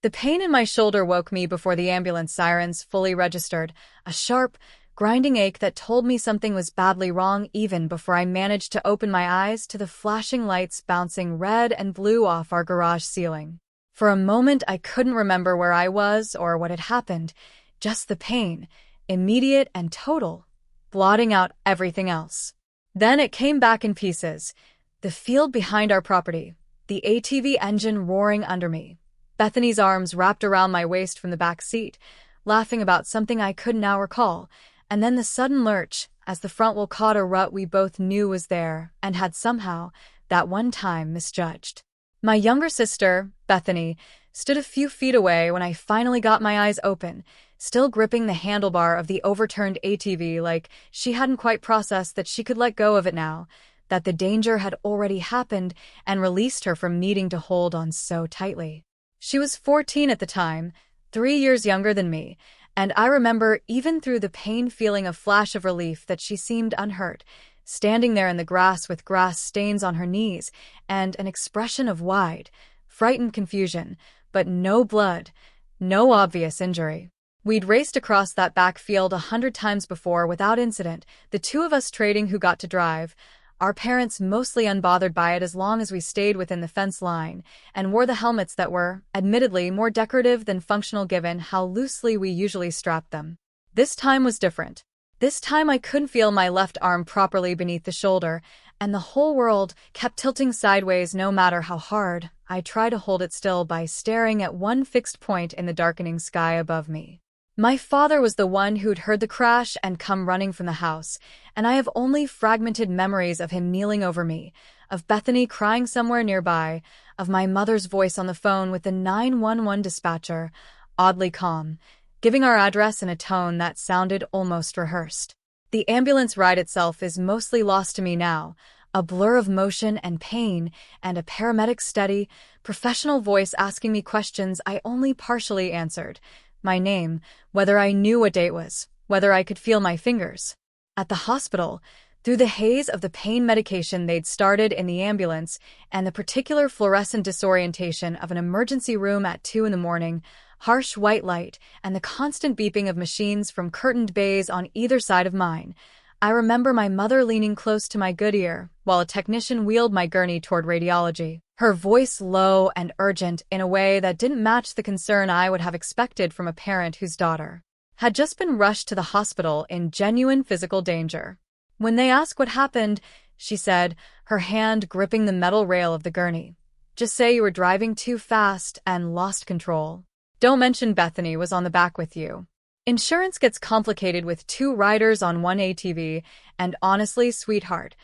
The pain in my shoulder woke me before the ambulance sirens fully registered, a sharp, grinding ache that told me something was badly wrong even before I managed to open my eyes to the flashing lights bouncing red and blue off our garage ceiling. For a moment, I couldn't remember where I was or what had happened, just the pain, immediate and total, blotting out everything else. Then it came back in pieces. The field behind our property, the ATV engine roaring under me, Bethany's arms wrapped around my waist from the back seat, laughing about something I couldn't now recall, and then the sudden lurch as the front wheel caught a rut we both knew was there and had somehow, that one time, misjudged. My younger sister, Bethany, stood a few feet away when I finally got my eyes open, still gripping the handlebar of the overturned ATV like she hadn't quite processed that she could let go of it now, that the danger had already happened and released her from needing to hold on so tightly. She was 14 at the time, 3 years younger than me, and I remember even through the pain feeling a flash of relief that she seemed unhurt, standing there in the grass with grass stains on her knees and an expression of wide, frightened confusion, but no blood, no obvious injury. We'd raced across that back field 100 times before without incident, the two of us trading who got to drive, our parents mostly unbothered by it as long as we stayed within the fence line and wore the helmets that were, admittedly, more decorative than functional given how loosely we usually strapped them. This time was different. This time I couldn't feel my left arm properly beneath the shoulder, and the whole world kept tilting sideways no matter how hard I tried to hold it still by staring at one fixed point in the darkening sky above me. My father was the one who'd heard the crash and come running from the house, and I have only fragmented memories of him kneeling over me, of Bethany crying somewhere nearby, of my mother's voice on the phone with the 911 dispatcher, oddly calm, giving our address in a tone that sounded almost rehearsed. The ambulance ride itself is mostly lost to me now, a blur of motion and pain, and a paramedic's steady, professional voice asking me questions I only partially answered. My name, whether I knew what day it was, whether I could feel my fingers. At the hospital, through the haze of the pain medication they'd started in the ambulance and the particular fluorescent disorientation of an emergency room at 2 a.m, harsh white light, and the constant beeping of machines from curtained bays on either side of mine, I remember my mother leaning close to my good ear while a technician wheeled my gurney toward radiology, her voice low and urgent in a way that didn't match the concern I would have expected from a parent whose daughter had just been rushed to the hospital in genuine physical danger. When they asked what happened, she said, her hand gripping the metal rail of the gurney, "Just say you were driving too fast and lost control. Don't mention Bethany was on the back with you. Insurance gets complicated with 2 riders on 1 ATV, and honestly, sweetheart,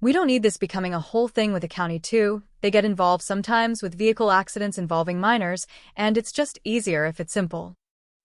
we don't need this becoming a whole thing with the county too. They get involved sometimes with vehicle accidents involving minors, and it's just easier if it's simple."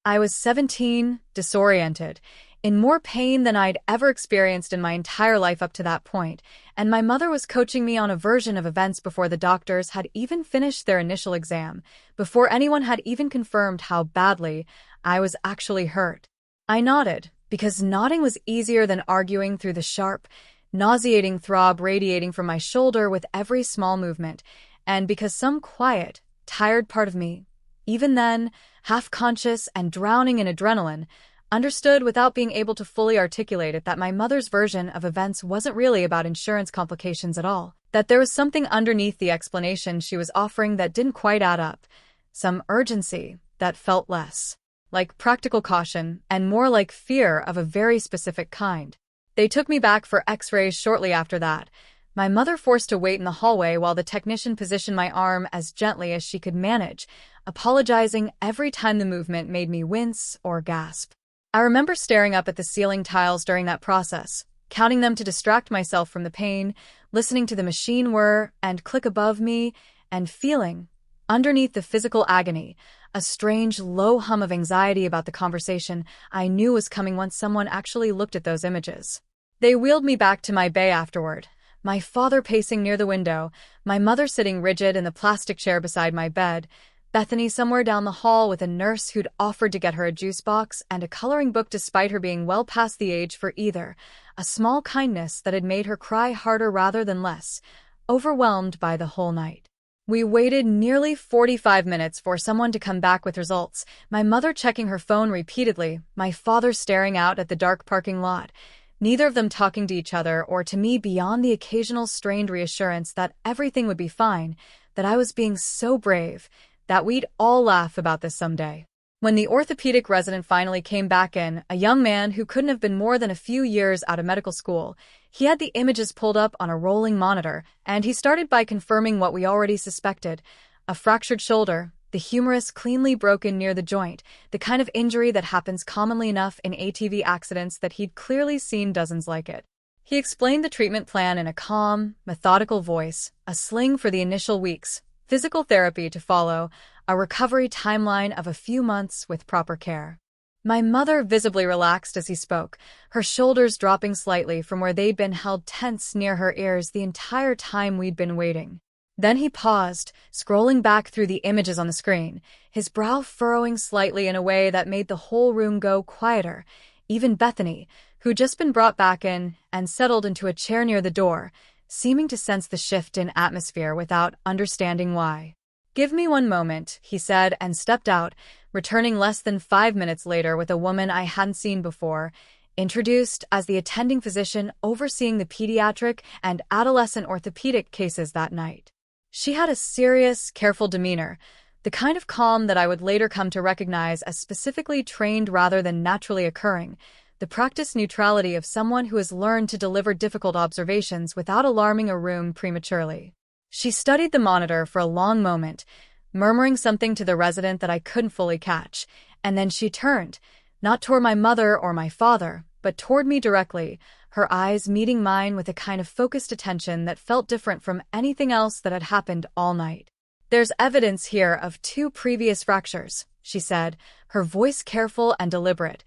I was 17, disoriented, in more pain than I'd ever experienced in my entire life up to that point, and my mother was coaching me on a version of events before the doctors had even finished their initial exam, before anyone had even confirmed how badly I was actually hurt. I nodded, because nodding was easier than arguing through the sharp, nauseating throb radiating from my shoulder with every small movement, and because some quiet, tired part of me, even then, half-conscious and drowning in adrenaline, understood without being able to fully articulate it that my mother's version of events wasn't really about insurance complications at all, that there was something underneath the explanation she was offering that didn't quite add up, some urgency that felt less like practical caution and more like fear of a very specific kind. They took me back for x-rays shortly after that, my mother forced to wait in the hallway while the technician positioned my arm as gently as she could manage, apologizing every time the movement made me wince or gasp. I remember staring up at the ceiling tiles during that process, counting them to distract myself from the pain, listening to the machine whir and click above me, and feeling, underneath the physical agony, a strange low hum of anxiety about the conversation I knew was coming once someone actually looked at those images. They wheeled me back to my bay afterward, my father pacing near the window, my mother sitting rigid in the plastic chair beside my bed, Bethany somewhere down the hall with a nurse who'd offered to get her a juice box and a coloring book despite her being well past the age for either, a small kindness that had made her cry harder rather than less, overwhelmed by the whole night. We waited nearly 45 minutes for someone to come back with results, my mother checking her phone repeatedly, my father staring out at the dark parking lot, neither of them talking to each other or to me beyond the occasional strained reassurance that everything would be fine, that I was being so brave, that we'd all laugh about this someday. When the orthopedic resident finally came back in, a young man who couldn't have been more than a few years out of medical school, he had the images pulled up on a rolling monitor, and he started by confirming what we already suspected: a fractured shoulder, the humerus cleanly broken near the joint, the kind of injury that happens commonly enough in ATV accidents that he'd clearly seen dozens like it. He explained the treatment plan in a calm, methodical voice: a sling for the initial weeks, physical therapy to follow, a recovery timeline of a few months with proper care. My mother visibly relaxed as he spoke, her shoulders dropping slightly from where they'd been held tense near her ears the entire time we'd been waiting. Then he paused, scrolling back through the images on the screen, his brow furrowing slightly in a way that made the whole room go quieter. Even Bethany, who'd just been brought back in and settled into a chair near the door, seeming to sense the shift in atmosphere without understanding why. "Give me one moment," he said, and stepped out, returning less than 5 minutes later with a woman I hadn't seen before, introduced as the attending physician overseeing the pediatric and adolescent orthopedic cases that night. She had a serious, careful demeanor, the kind of calm that I would later come to recognize as specifically trained rather than naturally occurring, the practiced neutrality of someone who has learned to deliver difficult observations without alarming a room prematurely. She studied the monitor for a long moment, murmuring something to the resident that I couldn't fully catch, and then she turned, not toward my mother or my father, but toward me directly, her eyes meeting mine with a kind of focused attention that felt different from anything else that had happened all night. "There's evidence here of 2 previous fractures," she said, her voice careful and deliberate,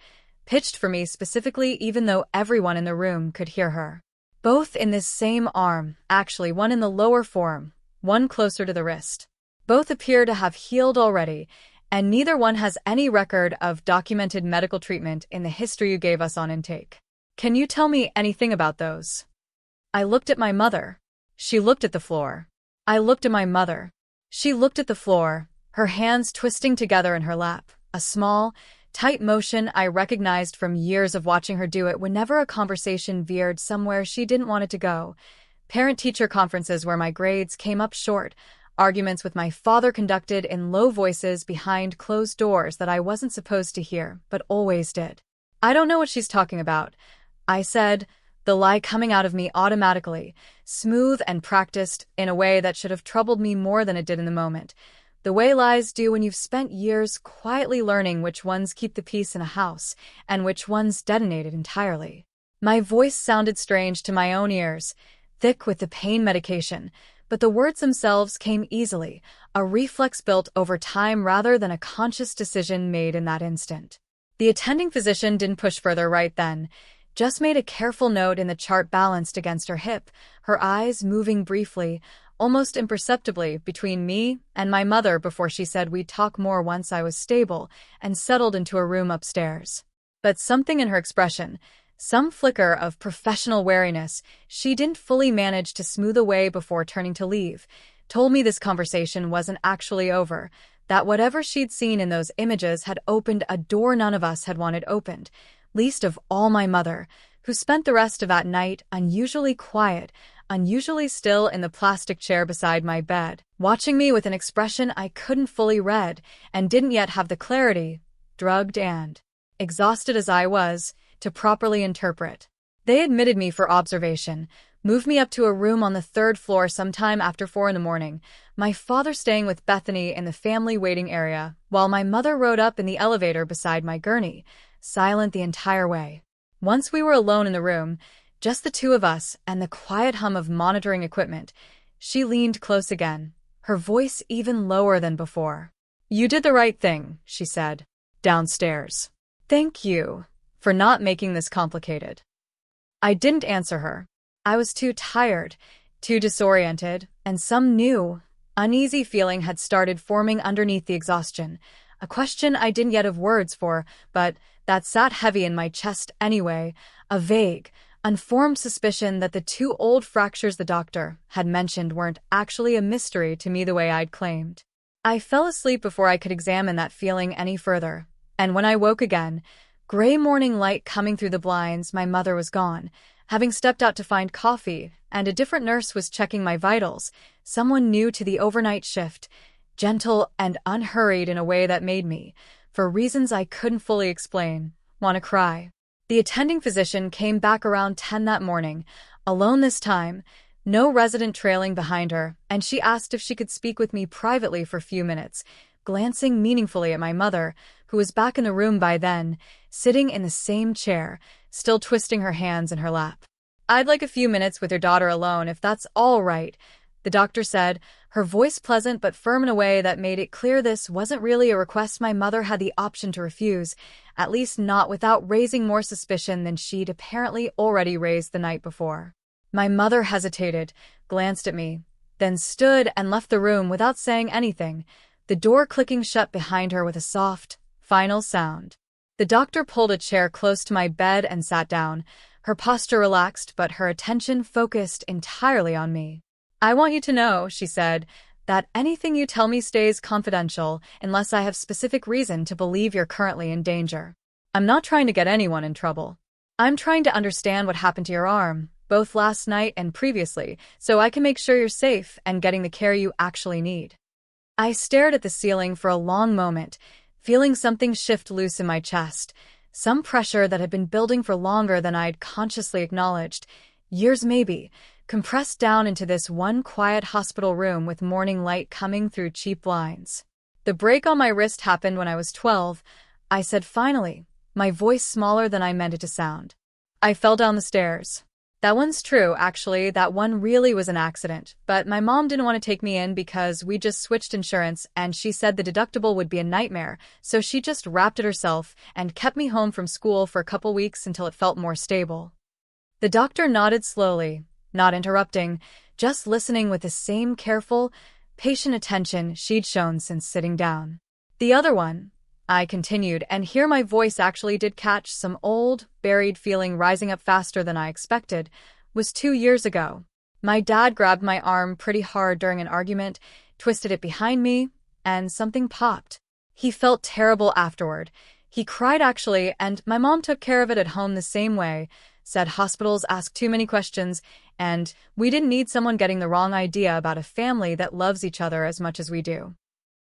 pitched for me specifically even though everyone in the room could hear her. "Both in this same arm, actually one in the lower forearm, one closer to the wrist. Both appear to have healed already, and neither one has any record of documented medical treatment in the history you gave us on intake. Can you tell me anything about those?" I looked at my mother. She looked at the floor. I looked at my mother. She looked at the floor, her hands twisting together in her lap, a small, tight motion I recognized from years of watching her do it whenever a conversation veered somewhere she didn't want it to go. Parent-teacher conferences where my grades came up short, arguments with my father conducted in low voices behind closed doors that I wasn't supposed to hear, but always did. "I don't know what she's talking about," I said, the lie coming out of me automatically, smooth and practiced in a way that should have troubled me more than it did in the moment. The way lies do when you've spent years quietly learning which ones keep the peace in a house and which ones detonated entirely. My voice sounded strange to my own ears, thick with the pain medication, but the words themselves came easily, a reflex built over time rather than a conscious decision made in that instant. The attending physician didn't push further right then, just made a careful note in the chart balanced against her hip, her eyes moving briefly, almost imperceptibly, between me and my mother before she said we'd talk more once I was stable and settled into a room upstairs. But something in her expression, some flicker of professional wariness she didn't fully manage to smooth away before turning to leave, told me this conversation wasn't actually over, that whatever she'd seen in those images had opened a door none of us had wanted opened, least of all my mother, who spent the rest of that night unusually quiet, unusually still in the plastic chair beside my bed, watching me with an expression I couldn't fully read and didn't yet have the clarity, drugged and exhausted as I was, to properly interpret. They admitted me for observation, moved me up to a room on the 3rd floor sometime after 4 a.m, my father staying with Bethany in the family waiting area, while my mother rode up in the elevator beside my gurney, silent the entire way. Once we were alone in the room, just the 2 of us and the quiet hum of monitoring equipment, she leaned close again, her voice even lower than before. "You did the right thing," she said. "Downstairs. Thank you for not making this complicated." I didn't answer her. I was too tired, too disoriented, and some new, uneasy feeling had started forming underneath the exhaustion, a question I didn't yet have words for, but that sat heavy in my chest anyway, a vague, unformed suspicion that the two old fractures the doctor had mentioned weren't actually a mystery to me the way I'd claimed. I fell asleep before I could examine that feeling any further, and when I woke again, gray morning light coming through the blinds, my mother was gone, having stepped out to find coffee, and a different nurse was checking my vitals, someone new to the overnight shift, gentle and unhurried in a way that made me, for reasons I couldn't fully explain, want to cry. The attending physician came back around 10 that morning, alone this time, no resident trailing behind her, and she asked if she could speak with me privately for a few minutes, glancing meaningfully at my mother, who was back in the room by then, sitting in the same chair, still twisting her hands in her lap. "I'd like a few minutes with your daughter alone, if that's all right," the doctor said, her voice pleasant but firm in a way that made it clear this wasn't really a request my mother had the option to refuse, at least not without raising more suspicion than she'd apparently already raised the night before. My mother hesitated, glanced at me, then stood and left the room without saying anything, the door clicking shut behind her with a soft, final sound. The doctor pulled a chair close to my bed and sat down, her posture relaxed but her attention focused entirely on me. "I want you to know," she said, "that anything you tell me stays confidential unless I have specific reason to believe you're currently in danger. I'm not trying to get anyone in trouble. I'm trying to understand what happened to your arm, both last night and previously, so I can make sure you're safe and getting the care you actually need." I stared at the ceiling for a long moment, feeling something shift loose in my chest, some pressure that had been building for longer than I'd consciously acknowledged, years maybe, compressed down into this one quiet hospital room with morning light coming through cheap blinds. "The break on my wrist happened when I was 12, I said finally, my voice smaller than I meant it to sound. "I fell down the stairs." "That one's true, actually, that one really was an accident, but my mom didn't want to take me in because we just switched insurance and she said the deductible would be a nightmare, so she just wrapped it herself and kept me home from school for a couple weeks until it felt more stable." The doctor nodded slowly, not interrupting, just listening with the same careful, patient attention she'd shown since sitting down. "The other one," I continued, and here my voice actually did catch some old, buried feeling rising up faster than I expected, "was 2 years ago. My dad grabbed my arm pretty hard during an argument, twisted it behind me, and something popped. He felt terrible afterward. He cried actually, and my mom took care of it at home the same way, said hospitals ask too many questions, and we didn't need someone getting the wrong idea about a family that loves each other as much as we do."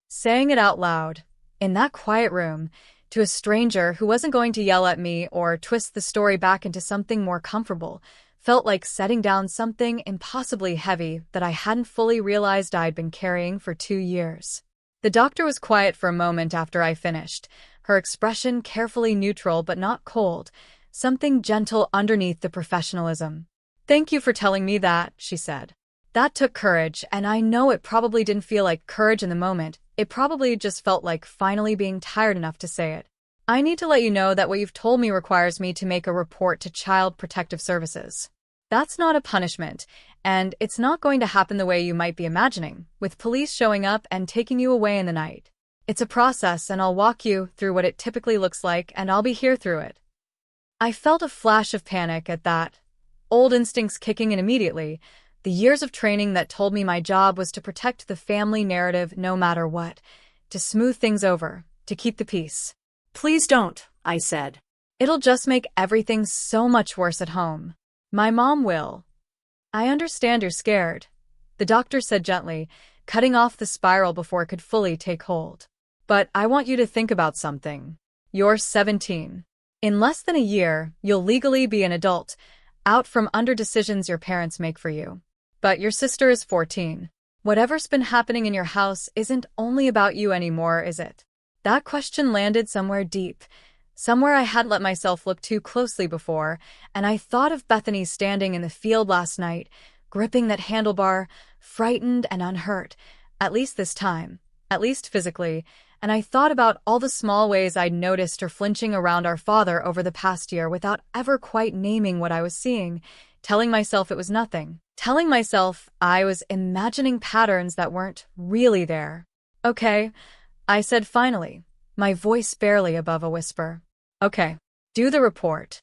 Saying it out loud, in that quiet room, to a stranger who wasn't going to yell at me or twist the story back into something more comfortable, felt like setting down something impossibly heavy that I hadn't fully realized I'd been carrying for 2 years. The doctor was quiet for a moment after I finished, her expression carefully neutral but not cold, something gentle underneath the professionalism. "Thank you for telling me that," she said. "That took courage, and I know it probably didn't feel like courage in the moment. It probably just felt like finally being tired enough to say it. I need to let you know that what you've told me requires me to make a report to Child Protective Services. That's not a punishment, and it's not going to happen the way you might be imagining, with police showing up and taking you away in the night. It's a process, and I'll walk you through what it typically looks like, and I'll be here through it." I felt a flash of panic at that, old instincts kicking in immediately, the years of training that told me my job was to protect the family narrative no matter what, to smooth things over, to keep the peace. "Please don't," I said. "It'll just make everything so much worse at home. My mom will." "I understand you're scared," the doctor said gently, cutting off the spiral before it could fully take hold. "But I want you to think about something. You're 17. In less than a year, you'll legally be an adult, out from under decisions your parents make for you. But your sister is 14. Whatever's been happening in your house isn't only about you anymore, is it?" That question landed somewhere deep, somewhere I hadn't let myself look too closely before, and I thought of Bethany standing in the field last night, gripping that handlebar, frightened and unhurt, at least this time, at least physically, and I thought about all the small ways I'd noticed her flinching around our father over the past year without ever quite naming what I was seeing, telling myself it was nothing, telling myself I was imagining patterns that weren't really there. "Okay," I said finally, my voice barely above a whisper. "Okay, do the report."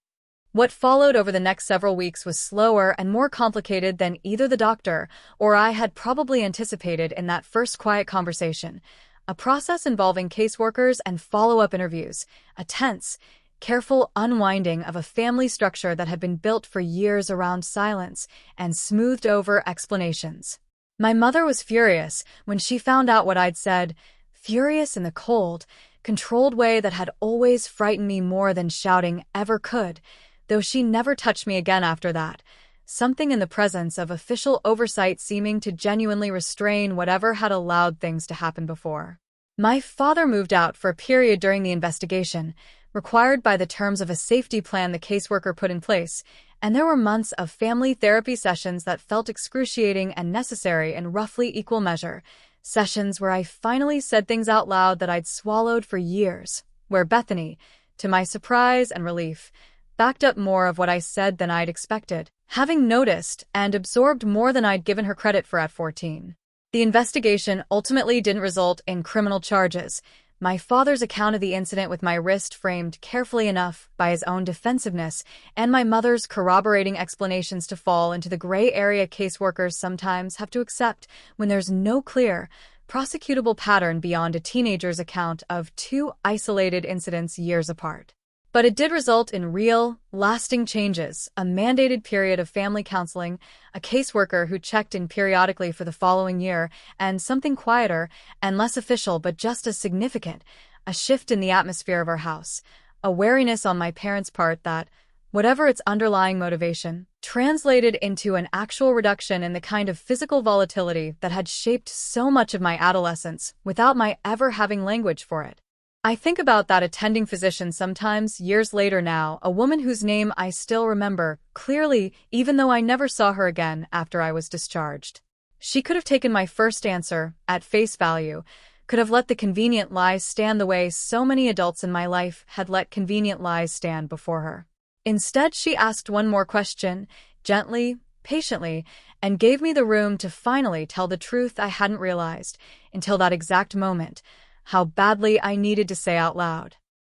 What followed over the next several weeks was slower and more complicated than either the doctor or I had probably anticipated in that first quiet conversation. A process involving caseworkers and follow-up interviews, a tense, careful unwinding of a family structure that had been built for years around silence and smoothed over explanations. My mother was furious when she found out what I'd said, furious in the cold, controlled way that had always frightened me more than shouting ever could, though she never touched me again after that, something in the presence of official oversight seeming to genuinely restrain whatever had allowed things to happen before. My father moved out for a period during the investigation, required by the terms of a safety plan the caseworker put in place, and there were months of family therapy sessions that felt excruciating and necessary in roughly equal measure, sessions where I finally said things out loud that I'd swallowed for years, where Bethany, to my surprise and relief, backed up more of what I said than I'd expected, having noticed and absorbed more than I'd given her credit for at 14. The investigation ultimately didn't result in criminal charges. My father's account of the incident with my wrist framed carefully enough by his own defensiveness and my mother's corroborating explanations to fall into the gray area caseworkers sometimes have to accept when there's no clear, prosecutable pattern beyond a teenager's account of two isolated incidents years apart. But it did result in real, lasting changes, a mandated period of family counseling, a caseworker who checked in periodically for the following year, and something quieter and less official but just as significant, a shift in the atmosphere of our house, a wariness on my parents' part that, whatever its underlying motivation, translated into an actual reduction in the kind of physical volatility that had shaped so much of my adolescence without my ever having language for it. I think about that attending physician sometimes, years later now, a woman whose name I still remember clearly, even though I never saw her again after I was discharged. She could have taken my first answer at face value, could have let the convenient lies stand the way so many adults in my life had let convenient lies stand before her. Instead, she asked one more question, gently, patiently, and gave me the room to finally tell the truth I hadn't realized, until that exact moment, how badly I needed to say out loud.